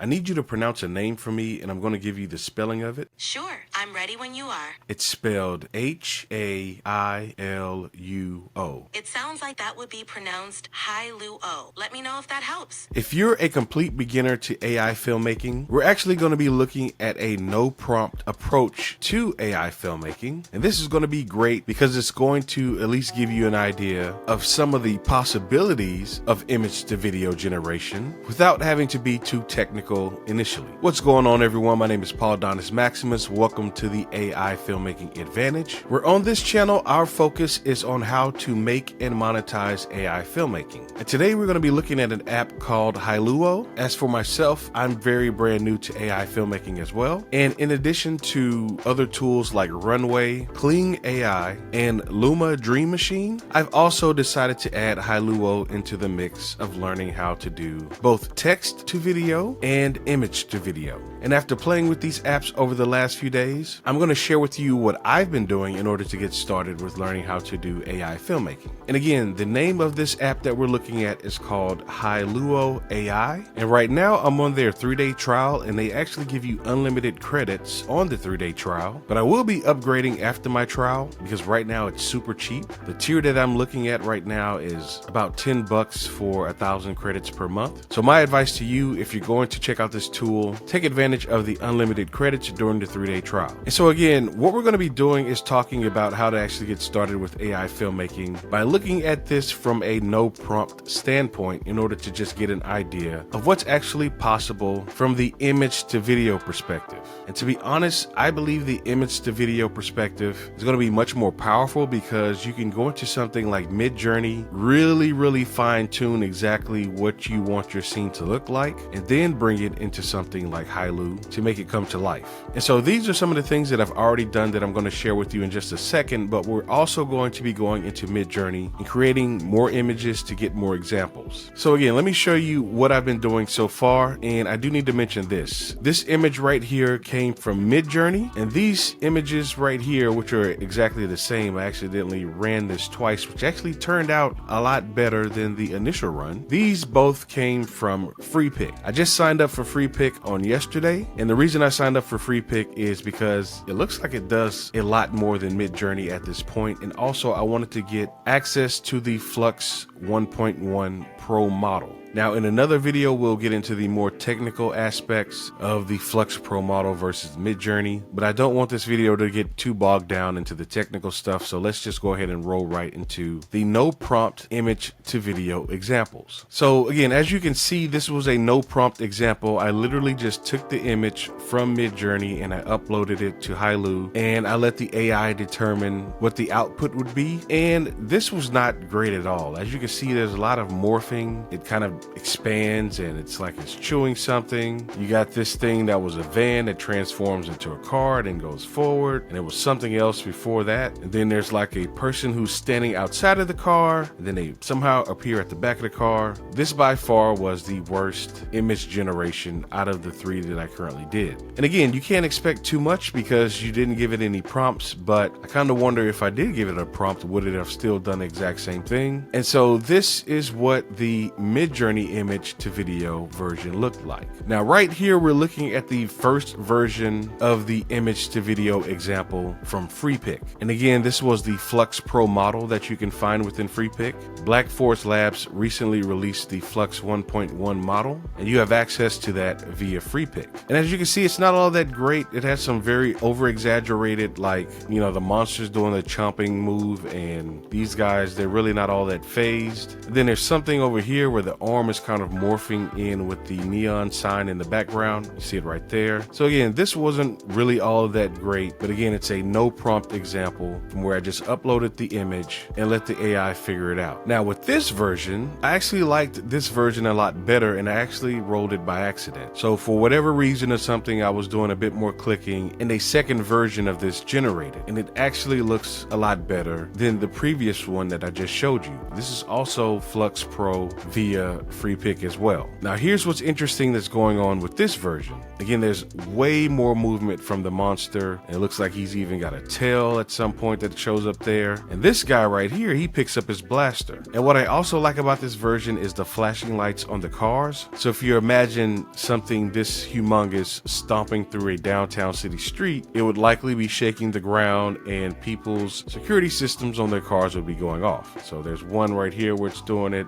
I need you to pronounce a name for me, and I'm going to give you the spelling of it. Sure, I'm ready when you are. It's spelled Hailuo. It sounds like that would be pronounced Hailuo. Let me know if that helps. If you're a complete beginner to AI filmmaking, we're actually going to be looking at a no-prompt approach to AI filmmaking. And this is going to be great because it's going to at least give you an idea of some of the possibilities of image-to-video generation without having to be too technical initially. What's going on, everyone? My name is Paul Donis Maximus. Welcome to the AI Filmmaking Advantage, where on this channel, our focus is on how to make and monetize AI filmmaking. And today we're going to be looking at an app called Hailuo. As for myself, I'm very brand new to AI filmmaking as well. And in addition to other tools like Runway, Kling AI, and Luma Dream Machine, I've also decided to add Hailuo into the mix of learning how to do both text to video and image to video. And after playing with these apps over the last few days, I'm going to share with you what I've been doing in order to get started with learning how to do AI filmmaking. And again, the name of this app that we're looking at is called Hailuo AI. And right now I'm on their 3-day trial, and they actually give you unlimited credits on the 3-day trial. But I will be upgrading after my trial because right now it's super cheap. The tier that I'm looking at right now is about $10 for 1,000 credits per month. So my advice to you, if you're going to check out this tool, take advantage of the unlimited credits during the 3-day trial. And so again, what we're going to be doing is talking about how to actually get started with AI filmmaking by looking at this from a no prompt standpoint in order to just get an idea of what's actually possible from the image to video perspective. And to be honest, I believe the image to video perspective is going to be much more powerful because you can go into something like Midjourney, really fine tune exactly what you want your scene to look like, and then bring it into something like Hailuo to make it come to life. And so these are some of the things that I've already done that I'm going to share with you in just a second, but we're also going to be going into Midjourney and creating more images to get more examples. So again, let me show you what I've been doing so far, and I do need to mention this. This image right here came from Midjourney, and these images right here, which are exactly the same, I accidentally ran this twice, which actually turned out a lot better than the initial run. These both came from FreePick. I just signed up for FreePick on yesterday, and the reason I signed up for FreePick is because it looks like it does a lot more than Midjourney at this point, and also I wanted to get access to the Flux 1.1 Pro model. Now, in another video, we'll get into the more technical aspects of the Flux Pro model versus Midjourney, but I don't want this video to get too bogged down into the technical stuff, so let's just go ahead and roll right into the no prompt image to video examples. So again, as you can see, this was a no prompt example. I literally just took the image from Midjourney and I uploaded it to Hailuo, and I let the AI determine what the output would be, and this was not great at all. As you can see, there's a lot of morphing. It kind of expands and it's like it's chewing something. You got this thing that was a van that transforms into a car and goes forward, and it was something else before that. And then there's like a person who's standing outside of the car, and then they somehow appear at the back of the car. This by far was the worst image generation out of the 3 that I currently did. And again, you can't expect too much because you didn't give it any prompts, but I kind of wonder if I did give it a prompt, would it have still done the exact same thing? And so this is what the Midjourney image to video version looked like. Now right here we're looking at the first version of the image to video example from FreePick. And again, this was the Flux Pro model that you can find within FreePick. Black Forest Labs recently released the Flux 1.1 model, and you have access to that via FreePick. And as you can see, it's not all that great. It has some very over exaggerated, like, you know, the monsters doing the chomping move, and these guys, they're really not all that phased. Then there's something over here where the arm is kind of morphing in with the neon sign in the background. You see it right there. So again, this wasn't really all that great, but again, it's a no prompt example from where I just uploaded the image and let the AI figure it out. Now with this version, I actually liked this version a lot better, and I actually rolled it by accident. So for whatever reason or something, I was doing a bit more clicking, and a second version of this generated, and it actually looks a lot better than the previous one that I just showed you. This is also Flux Pro via free pick as well. Now here's what's interesting that's going on with this version. Again, there's way more movement from the monster. It looks like he's even got a tail at some point that shows up there. And this guy right here, he picks up his blaster. And what I also like about this version is the flashing lights on the cars. So if you imagine something this humongous stomping through a downtown city street, it would likely be shaking the ground and people's security systems on their cars would be going off. So there's one right here where it's doing it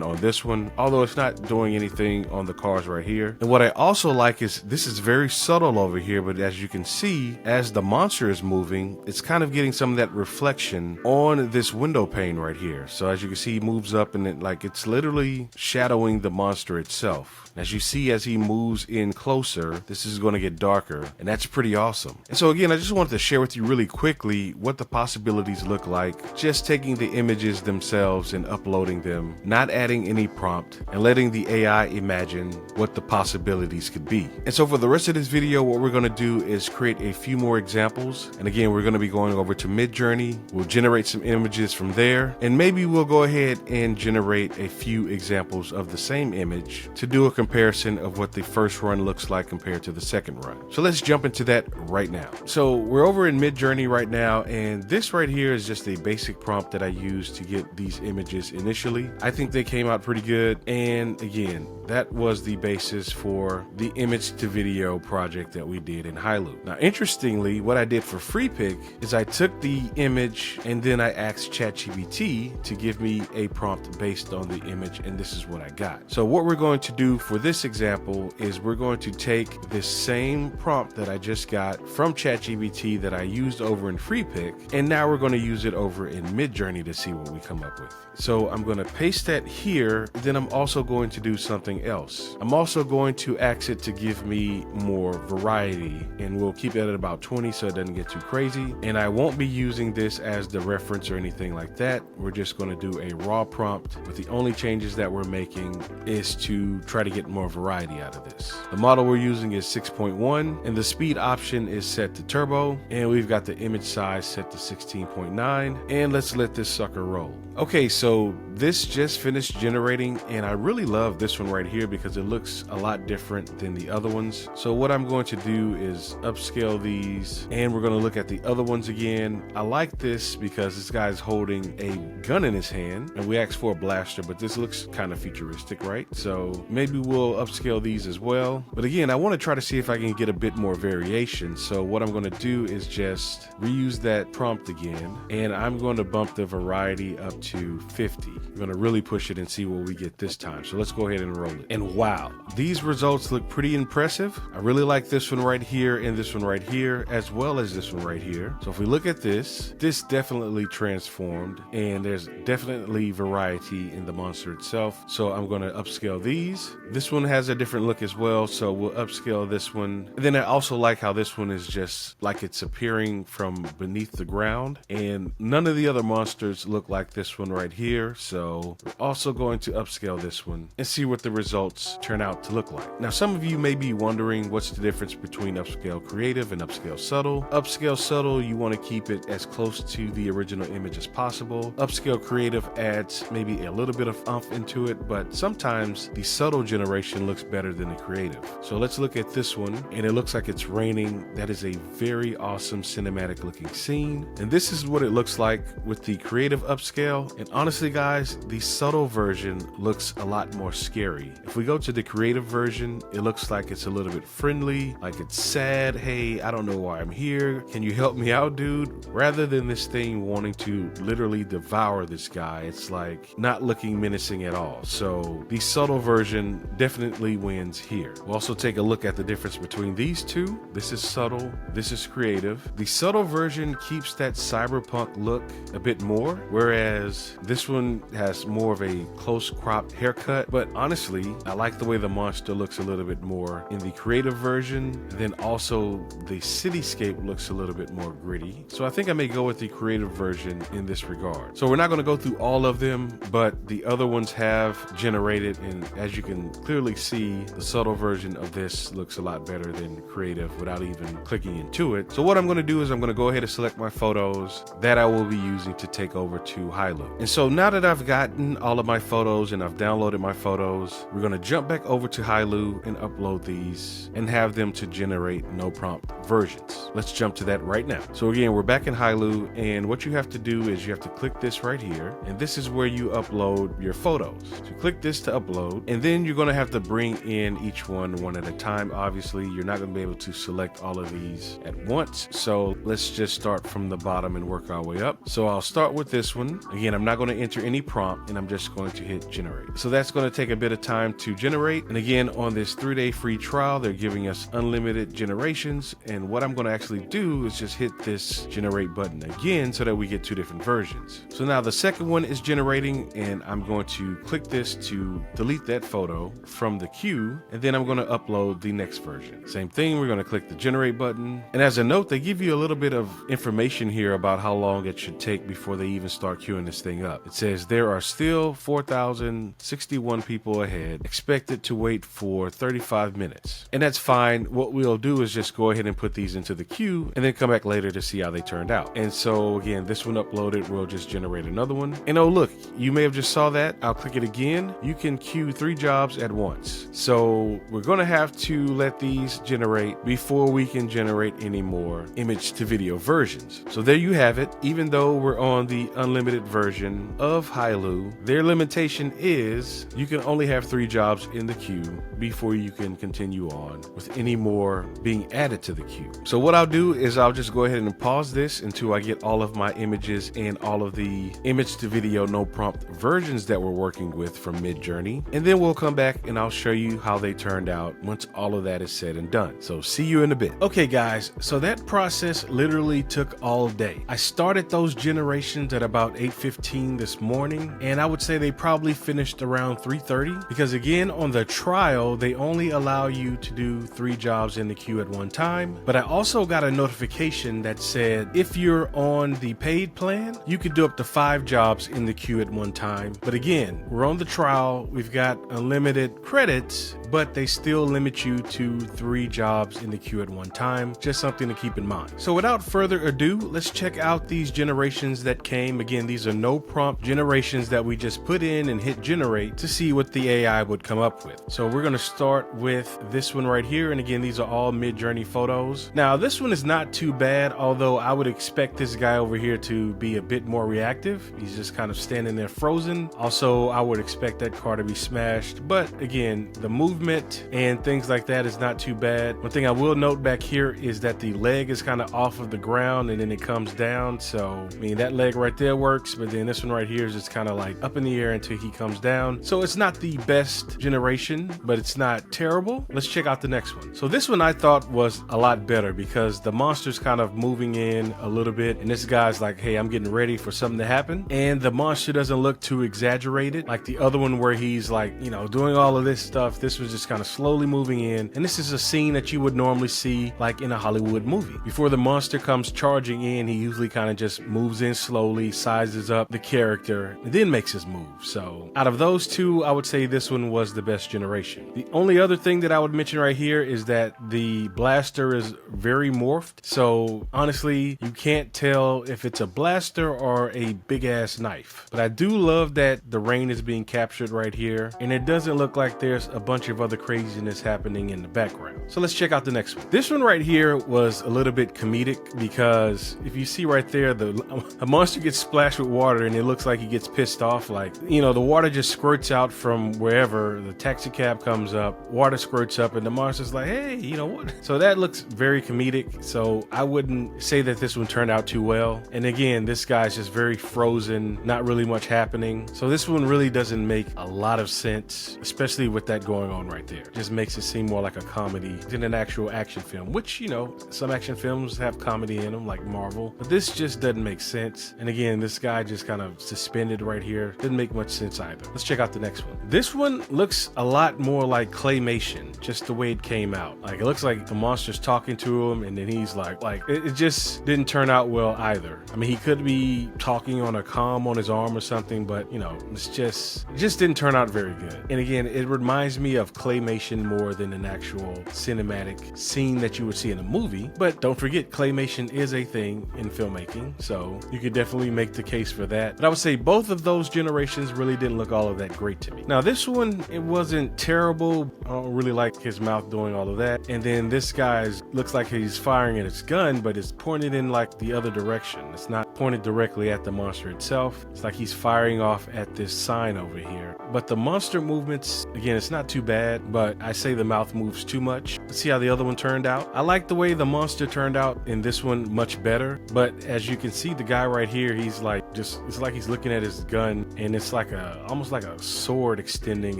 on this one, although it's not doing anything on the cars right here. And what I also like is this is very subtle over here, but as you can see, as the monster is moving, it's kind of getting some of that reflection on this window pane right here. So as you can see, he moves up and it's literally shadowing the monster itself. As you see, as he moves in closer, this is going to get darker, and that's pretty awesome. And so again, I just wanted to share with you really quickly what the possibilities look like, just taking the images themselves and uploading them, not adding any prompt, and letting the AI imagine what the possibilities could be. And so for the rest of this video, what we're going to do is create a few more examples. And again, we're going to be going over to Midjourney. We'll generate some images from there, and maybe we'll go ahead and generate a few examples of the same image to do a comparison of what the first run looks like compared to the second run. So let's jump into that right now. So we're over in Midjourney right now, and this right here is just a basic prompt that I used to get these images initially. I think they came out pretty good, and again, that was the basis for the image to video project that we did in Hailuo. Now interestingly, what I did for free pick is I took the image and then I asked ChatGPT to give me a prompt based on the image, and this is what I got. So what we're going to do for this example is we're going to take this same prompt that I just got from ChatGPT that I used over in free pick, and now we're going to use it over in Midjourney to see what we come up with. So I'm going to paste that here. Then I'm also going to do something else. I'm also going to ask it to give me more variety, and we'll keep it at about 20 so it doesn't get too crazy. And I won't be using this as the reference or anything like that. We're just going to do a raw prompt, with the only changes that we're making is to try to get more variety out of this. The model we're using is 6.1, and the speed option is set to turbo, and we've got the image size set to 16.9, and let's let this sucker roll. Okay, so this just finished generating, and I really love this one right here because it looks a lot different than the other ones. So what I'm going to do is upscale these, and we're going to look at the other ones again. I like this because this guy's holding a gun in his hand, and we asked for a blaster, but this looks kind of futuristic, right? So maybe we'll upscale these as well. But again, I want to try to see if I can get a bit more variation. So what I'm going to do is just reuse that prompt again, and I'm going to bump the variety up to 50. We're going to really push it and see what we get this time. So let's go ahead and roll it. And wow, these results look pretty impressive. I really like this one right here and this one right here, as well as this one right here. So if we look at this definitely transformed, and there's definitely variety in the monster itself. So I'm going to upscale these. This one has a different look as well, so we'll upscale this one. And then I also like how this one is just like it's appearing from beneath the ground, and none of the other monsters look like this one right here. So we're also going to upscale this one and see what the results turn out to look like. Now, some of you may be wondering what's the difference between upscale creative and upscale subtle. Upscale subtle, you want to keep it as close to the original image as possible. Upscale creative adds maybe a little bit of oomph into it, but sometimes the subtle generation looks better than the creative. So let's look at this one, and it looks like it's raining. That is a very awesome cinematic looking scene, and this is what it looks like with the creative upscale. And honestly guys, the subtle version looks a lot more scary. If we go to the creative version, it looks like it's a little bit friendly, like it's sad. Hey, I don't know why I'm here, can you help me out, dude? Rather than this thing wanting to literally devour this guy, it's like not looking menacing at all. So the subtle version definitely wins here. We'll also take a look at the difference between these two. This is subtle, this is creative. The subtle version keeps that cyberpunk look a bit more, whereas this one has more of a close cropped haircut. But honestly, I like the way the monster looks a little bit more in the creative version. Then also the cityscape looks a little bit more gritty. So I think I may go with the creative version in this regard. So we're not going to go through all of them, but the other ones have generated, and as you can clearly see, the subtle version of this looks a lot better than creative without even clicking into it. So what I'm going to do is I'm going to go ahead and select my photos that I will be using to take over to Hailuo. And so now that I've gotten all of my photos and I've I've downloaded my photos. We're gonna jump back over to Hailuo and upload these and have them to generate no prompt versions. Let's jump to that right now. So again, we're back in Hailuo, and what you have to do is you have to click this right here, and this is where you upload your photos. So click this to upload, and then you're gonna have to bring in each one at a time. Obviously, you're not gonna be able to select all of these at once. So let's just start from the bottom and work our way up. So I'll start with this one. Again, I'm not gonna enter any prompt, and I'm just going to hit generate. So that's gonna take a bit of time to generate. And again, on this 3-day free trial, they're giving us unlimited generations. And what I'm gonna actually do is just hit this generate button again so that we get 2 different versions. So now the second one is generating, and I'm going to click this to delete that photo from the queue, and then I'm going to upload the next version. Same thing, we're going to click the generate button. And as a note, they give you a little bit of information here about how long it should take before they even start queuing this thing up. It says there are still 4,061 people ahead, expected to wait for 35 minutes. And that's fine. What we'll do is just go ahead and put these into the queue and then come back later to see how they turned out. And so again, this one uploaded, we'll just generate another one. And oh look, you may have just saw that. I'll click it again. You can queue 3 jobs at once. So we're going to have to let these generate before we can generate any more image to video versions. So there you have it. Even though we're on the unlimited version of Hailuo, their limitation is you can only have 3 jobs in the queue before you can continue on with any more being added to the queue. So what I'll do is I'll just go ahead and pause this until I get all of my images and all of the image to video no prompt versions that we're working with from Midjourney, and then we'll come back and I'll show you how they turned out once all of that is said and done. So see you in a bit. Okay guys, so that process literally took all day. I started those generations at about 8:15 this morning, and I would say they probably finished around 3:30, because again, on the trial they only allow you to do 3 jobs in the queue at one time. But I also got a notification that said if you're on the paid plan, you could do up to 5 jobs in the queue at one time. But again, we're on the trial, we've got unlimited credits, but they still limit you to 3 jobs in the queue at one time. Just something to keep in mind. So without further ado, let's check out these generations that came. Again, these are no prompt generations that we just put in and hit generate to see what the AI would come up with. So we're going to start with this one right here. And again, these are all Midjourney photos. Now this one is not too bad, although I would expect this guy over here to be a bit more reactive. He's just kind of standing there frozen. Also, I would expect that car to be smashed. But again, the movement and things like that is not too bad. One thing I will note back here is that the leg is kind of off of the ground and then it comes down. So, I mean, that leg right there works, but then this one right here is just kind of like up in the air until he comes down. So it's not the best generation, but it's not terrible. Let's check out the next one. So this one I thought was a lot better because the monster's kind of moving in a little bit, and this guy's like, hey, I'm getting ready for something to happen. And the monster doesn't look too exaggerated like the other one where he's like, you know, doing all of this stuff. This was just kind of slowly moving in. And this is a scene that you would normally see like in a Hollywood movie. Before the monster comes charging in, he usually kind of just moves in slowly, sizes up the character, and then makes his move. So out of those two, I would say this one was the best generation. The only other thing that I would mention right here is that the blaster is very morphed. So honestly, you can't tell if it's a blaster or a big ass knife. But I do love that the rain is being captured right here, and it doesn't look like there's a bunch of other craziness happening in the background. So let's check out the next one. This one right here was a little bit comedic because if you see right there, a monster gets splashed with water and it looks like he gets pissed off. Like, you know, the water just squirts out from wherever. The taxi cab comes up, water squirts up, and the monster's like, hey, you know what? So that looks very comedic. So I wouldn't say that this one turned out too well. And again, this guy's just very frozen, not really much happening. So this one really doesn't make a lot of sense, especially with that going on right there. Just makes it seem more like a comedy than an actual action film, which, you know, some action films have comedy in them like Marvel, but this just doesn't make sense. And again, this guy just kind of suspended right here. Didn't make much sense either. Let's check out the next one. This one looks a lot more like Claymation, just the way it came out. Like, it looks like the monster's talking to him and then he's like it just didn't turn out well either. I mean, he could be talking on a comm on his arm or something, but you know, it just didn't turn out very good. And again, it reminds me of Claymation more than an actual cinematic scene that you would see in a movie. But don't forget, Claymation is a thing in filmmaking, so you could definitely make the case for that. But I would say both of those generations really didn't look all of that great to me. Now Now this one, it wasn't terrible. I don't really like his mouth doing all of that. And then this guy's looks like he's firing at his gun, but it's pointed in like the other direction. It's not pointed directly at the monster itself. It's like he's firing off at this sign over here. But the monster movements, again, it's not too bad, but I say the mouth moves too much. Let's see how the other one turned out. I like the way the monster turned out in this one much better. But as you can see, the guy right here, he's like it's like he's looking at his gun, and it's like almost like a sword extending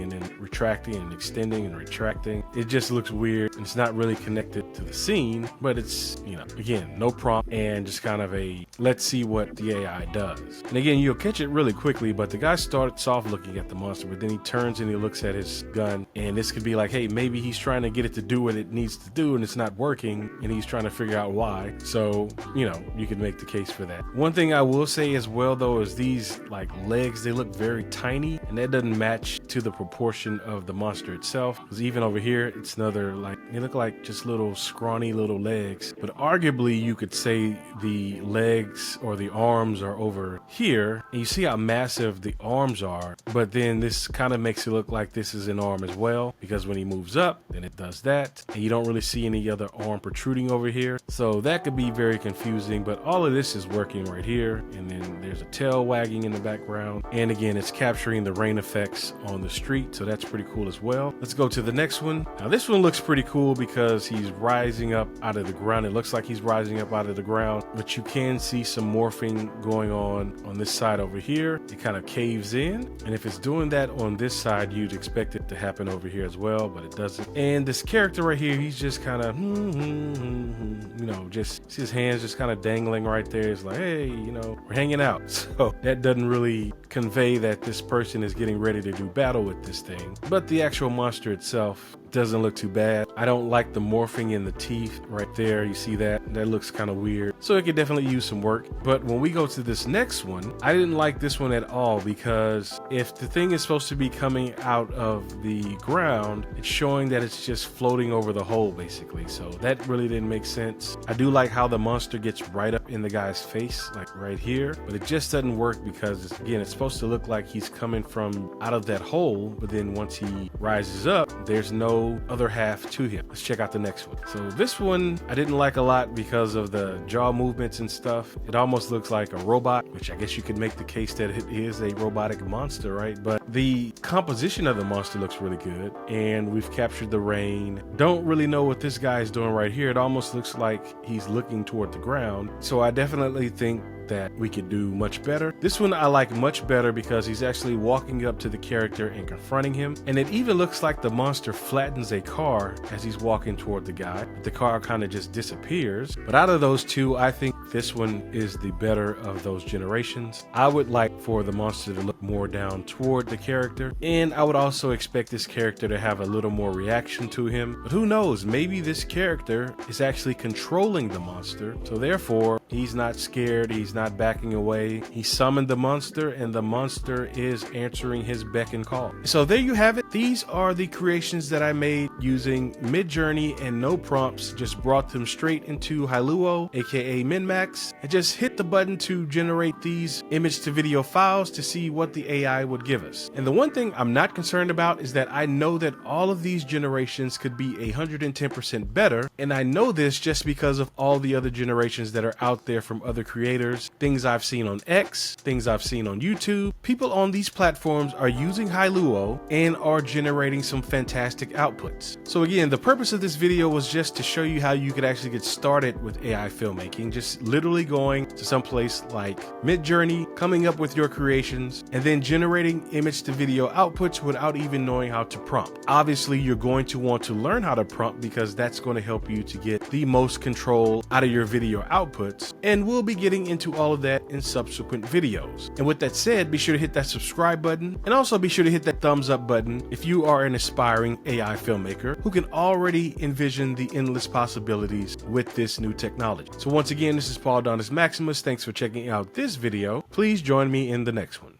and then retracting and extending and retracting. It just looks weird, and it's not really connected to the scene, but it's, you know, again, no prompt and just kind of a let's see what the AI does. And again, you'll catch it really quickly, but the guy starts off looking at the monster, but then he turns and he looks at his gun, and this could be like, hey, maybe he's trying to get it to do what it needs to do and it's not working, and he's trying to figure out why. So, you know, you could make the case for that. One thing I will say as well though is these like legs, they look very tiny, and that doesn't match to the proportion of the monster itself, because even over here it's another, like, they look like just little scrawny little legs, but arguably you could say the legs or the arms are over here, and you see how massive the arms are, but then this kind of makes it look like this is an arm as well, because when he moves up then it does that, and you don't really see any other arm protruding over here, so that could be very confusing. But all of this is working right here, and then there's a tail wagging in the background, and again, it's capturing the rain effects on the street, so that's pretty cool as well. Let's go to the next one. Now this one looks pretty cool because he's rising up out of the ground. It looks like he's rising up out of the ground, but you can see some morphing going on this side over here. It kind of caves in, and if it's doing that on this side, you'd expect it to happen over here as well, but it doesn't. And this character right here, he's just kind of you know, just see his hands just kind of dangling right there. It's like, hey, you know, we're hanging out. So that doesn't really convey that this person is getting ready to do battle with this thing. But the actual monster itself doesn't look too bad. I don't like the morphing in the teeth right there. You see that? That looks kind of weird. So it could definitely use some work. But when we go to this next one, I didn't like this one at all, because if the thing is supposed to be coming out of the ground, it's showing that it's just floating over the hole basically. So that really didn't make sense. I do like how the monster gets right up in the guy's face, like right here, but it just doesn't work because again, it's supposed to look like he's coming from out of that hole, but then once he rises up, there's no other half to him. Let's check out the next one. So this one I didn't like a lot because of the jaw movements and stuff. It almost looks like a robot, which I guess you could make the case that it is a robotic monster, right? But the composition of the monster looks really good, and we've captured the rain. Don't really know what this guy is doing right here. It almost looks like he's looking toward the ground. So I definitely think that we could do much better. This one I like much better because he's actually walking up to the character and confronting him, and it even looks like the monster flattens a car as he's walking toward the guy. The car kind of just disappears. But out of those two, I think this one is the better of those generations. I would like for the monster to look more down toward the character, and I would also expect this character to have a little more reaction to him. But who knows, maybe this character is actually controlling the monster, so therefore he's not scared, he's not backing away. He summoned the monster, and the monster is answering his beck and call. So there you have it. These are the creations that I made using Midjourney and no prompts. Just brought them straight into Hailuo, aka MiniMax, and just hit the button to generate these image to video files to see what the AI would give us. And the one thing I'm not concerned about is that I know that all of these generations could be 110% better, and I know this just because of all the other generations that are out there from other creators, things I've seen on X, things I've seen on YouTube. People on these platforms are using Hailuo and are generating some fantastic outputs. So again, the purpose of this video was just to show you how you could actually get started with AI filmmaking, just literally going to some place like Midjourney, coming up with your creations, and then generating image to video outputs without even knowing how to prompt. Obviously, you're going to want to learn how to prompt because that's going to help you to get the most control out of your video outputs, and we'll be getting into all of that in subsequent videos. And with that said, be sure to hit that subscribe button, and also be sure to hit that thumbs up button if you are an aspiring AI filmmaker who can already envision the endless possibilities with this new technology. So once again, this is Paul Donis Maximus. Thanks for checking out this video. Please join me in the next one.